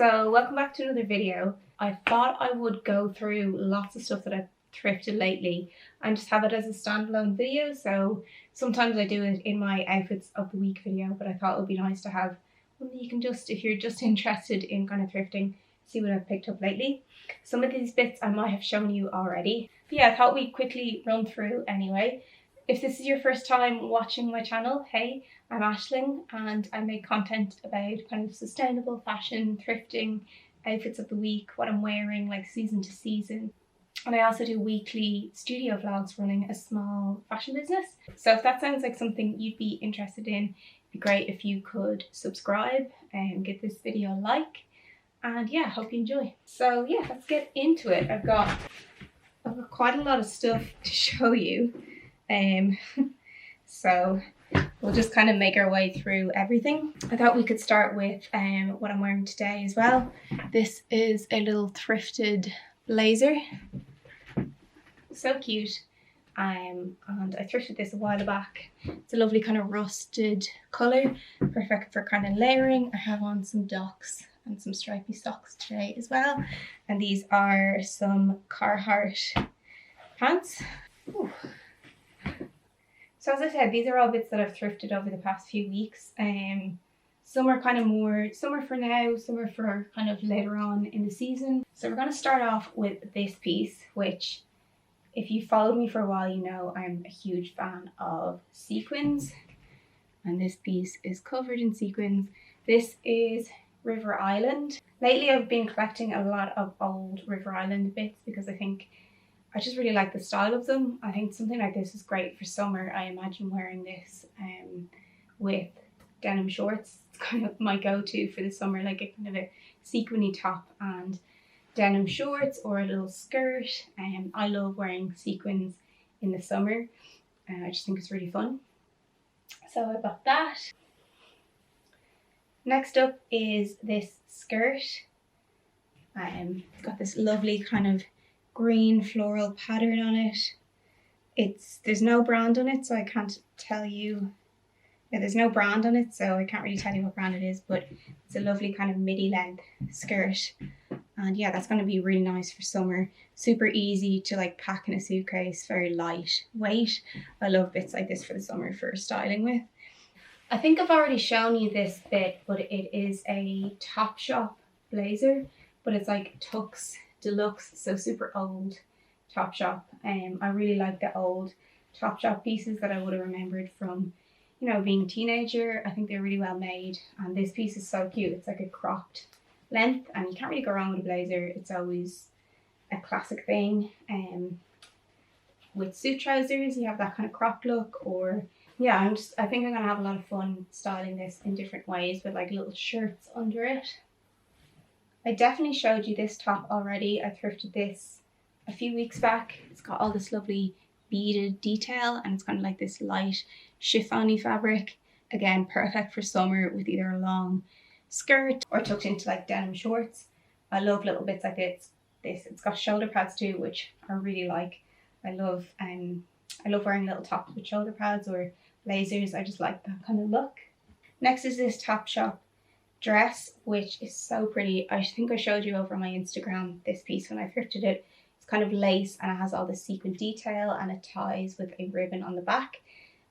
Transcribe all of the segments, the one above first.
So welcome back to another video. I thought I would go through lots of stuff that I've thrifted lately and just have it as a standalone video. So sometimes I do it in my outfits of the week video, but I thought it would be nice to have one that you can just, if you're just interested in kind of thrifting, see what I've picked up lately. Some of these bits I might have shown you already. But yeah, I thought we'd quickly run through anyway. If this is your first time watching my channel, hey, I'm Aisling and I make content about kind of sustainable fashion, thrifting, outfits of the week, what I'm wearing like season to season. And I also do weekly studio vlogs running a small fashion business. So if that sounds like something you'd be interested in, it'd be great if you could subscribe and give this video a like. And yeah, hope you enjoy. So yeah, let's get into it. I've got quite a lot of stuff to show you. So we'll just kind of make our way through everything. I thought we could start with what I'm wearing today as well. This is a little thrifted blazer. So cute. And I thrifted this a while back. It's a lovely kind of rusted colour, perfect for kind of layering. I have on some docks and some stripy socks today as well. And these are some Carhartt pants. Ooh. So as I said, these are all bits that I've thrifted over the past few weeks. Some are kind of more, some are for now, some are for kind of later on in the season. So we're going to start off with this piece, which if you followed me for a while, you know I'm a huge fan of sequins. And this piece is covered in sequins. This is River Island. Lately I've been collecting a lot of old River Island bits because I just really like the style of them. I think something like this is great for summer. I imagine wearing this with denim shorts. It's kind of my go-to for the summer, like a kind of a sequiny top and denim shorts or a little skirt. I love wearing sequins in the summer. I just think it's really fun. So I got that. Next up is this skirt. It's got this lovely kind of green floral pattern on it. There's no brand on it, so I can't tell you. Yeah, there's no brand on it, so I can't really tell you what brand it is, but it's a lovely kind of midi length skirt. And yeah, that's going to be really nice for summer. Super easy to like pack in a suitcase, very lightweight. I love bits like this for the summer for styling with. I think I've already shown you this bit, but it is a Topshop blazer, but it's like Tux Deluxe, so super old Topshop. I really like the old Topshop pieces that I would have remembered from, you know, being a teenager. I think they're really well made, and this piece is so cute. It's like a cropped length, and you can't really go wrong with a blazer. It's always a classic thing. With suit trousers, you have that kind of cropped look, or yeah, I think I'm gonna have a lot of fun styling this in different ways with like little shirts under it. I definitely showed you this top already. I thrifted this a few weeks back. It's got all this lovely beaded detail and it's kind of like this light chiffon-y fabric. Again, perfect for summer with either a long skirt or tucked into like denim shorts. I love little bits like this. It's got shoulder pads too, which I really like. I love wearing little tops with shoulder pads or blazers. I just like that kind of look. Next is this Topshop dress, which is so pretty. I think I showed you over on my Instagram this piece when I thrifted it. It's kind of lace and it has all this sequin detail and it ties with a ribbon on the back,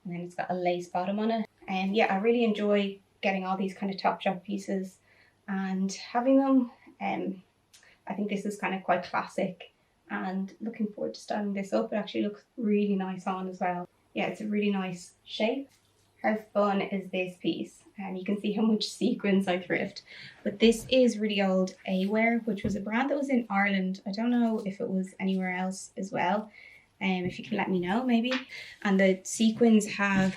and then it's got a lace bottom on it. And yeah, I really enjoy getting all these kind of Topshop pieces and having them. I think this is kind of quite classic and looking forward to styling this up. It actually looks really nice on as well. Yeah, it's a really nice shape. How fun is this piece? And you can see how much sequins I thrift. But this is really old A-Wear, which was a brand that was in Ireland. I don't know if it was anywhere else as well. If you can let me know, maybe. And the sequins they're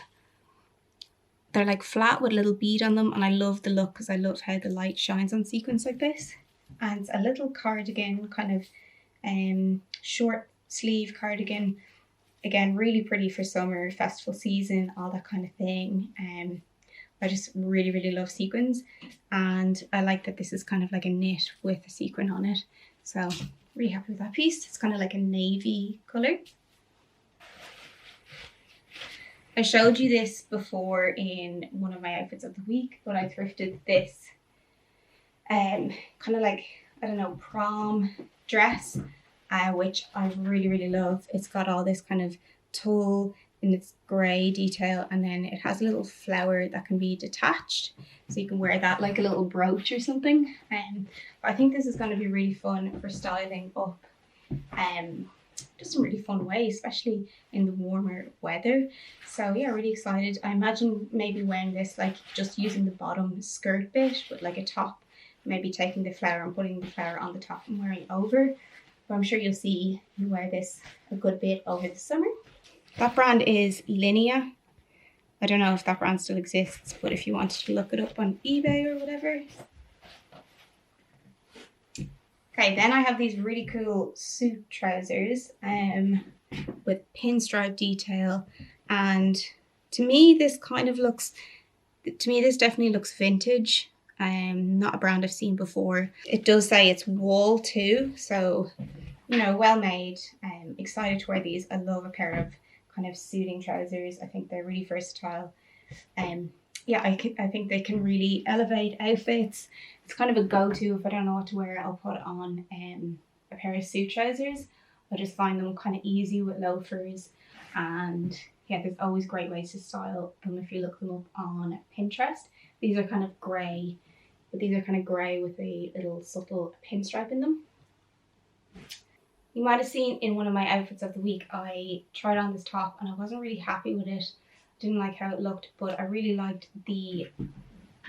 like flat with a little bead on them. And I love the look because I love how the light shines on sequins like this. And it's a little cardigan, kind of short sleeve cardigan. Again, really pretty for summer, festival season, all that kind of thing. I just really, really love sequins, and I like that this is kind of like a knit with a sequin on it. So really happy with that piece. It's kind of like a navy colour. I showed you this before in one of my outfits of the week, but I thrifted this kind of like, I don't know, prom dress, which I really, really love. It's got all this kind of tulle in its grey detail, and then it has a little flower that can be detached, so you can wear that like a little brooch or something. I think this is going to be really fun for styling up, just in really fun way, especially in the warmer weather. So yeah, really excited. I imagine maybe wearing this like just using the bottom skirt bit with like a top, maybe taking the flower and putting the flower on the top and wearing over. But I'm sure you'll see me wear this a good bit over the summer. That brand is Linea. I don't know if that brand still exists, but if you wanted to look it up on eBay or whatever. Okay, then I have these really cool suit trousers with pinstripe detail, and to me this definitely looks vintage. Not a brand I've seen before. It does say it's wool too, so you know, well made. Excited to wear these. I love a pair of kind of suiting trousers. I think they're really versatile. Yeah, I think they can really elevate outfits. It's kind of a go-to if I don't know what to wear. I'll put on a pair of suit trousers. I just find them kind of easy with loafers, and yeah, there's always great ways to style them if you look them up on Pinterest. These are kind of grey, but these are kind of grey with a little subtle pinstripe in them. You might have seen in one of my outfits of the week, I tried on this top and I wasn't really happy with it. Didn't like how it looked, but I really liked the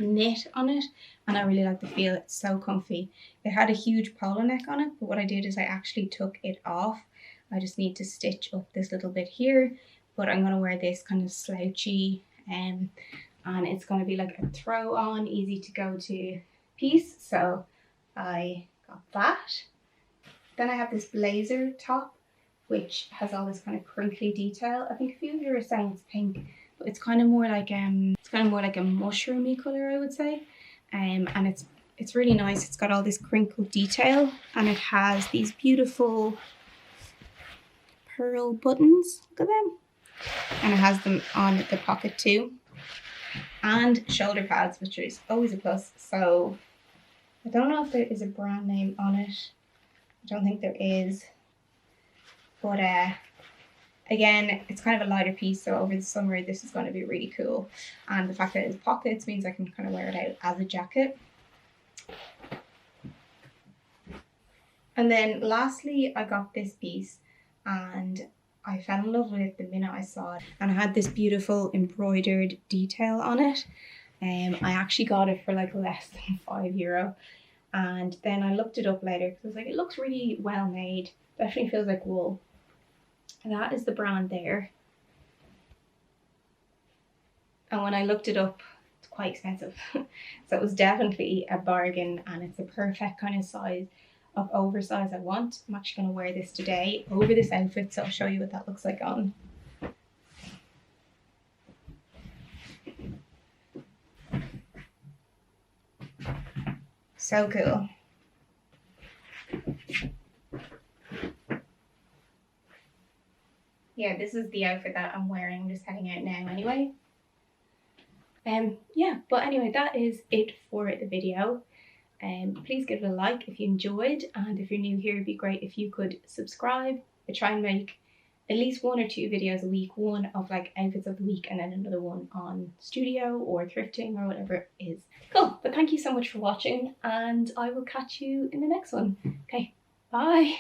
knit on it and I really like the feel. It's so comfy. It had a huge polo neck on it, but what I did is I actually took it off. I just need to stitch up this little bit here, but I'm going to wear this kind of slouchy and it's going to be like a throw on, easy to go to piece. So I got that. Then I have this blazer top, which has all this kind of crinkly detail. I think a few of you are saying it's pink, but it's kind of more like a mushroomy color, I would say. And it's really nice. It's got all this crinkled detail, and it has these beautiful pearl buttons. Look at them. And it has them on the pocket too, and shoulder pads, which is always a plus. So I don't know if there is a brand name on it. I don't think there is, but again, it's kind of a lighter piece, so over the summer this is going to be really cool, and the fact that it has pockets means I can kind of wear it out as a jacket. And then lastly, I got this piece and I fell in love with it the minute I saw it, and it had this beautiful embroidered detail on it. I actually got it for like less than €5. And then I looked it up later because I was like, it looks really well made. Definitely feels like wool. And that is the brand there. And when I looked it up, it's quite expensive. So it was definitely a bargain, and it's the perfect kind of size of oversize I want. I'm actually going to wear this today over this outfit, so I'll show you what that looks like on. So cool. Yeah, this is the outfit that I'm wearing. I'm just heading out now anyway. Yeah, but anyway, that is it for the video. Please give it a like if you enjoyed, and if you're new here, it'd be great if you could subscribe. I try and make at least 1 or 2 videos a week, one of like outfits of the week and then another one on studio or thrifting or whatever it is. Cool, but thank you so much for watching, and I will catch you in the next one. Okay, bye.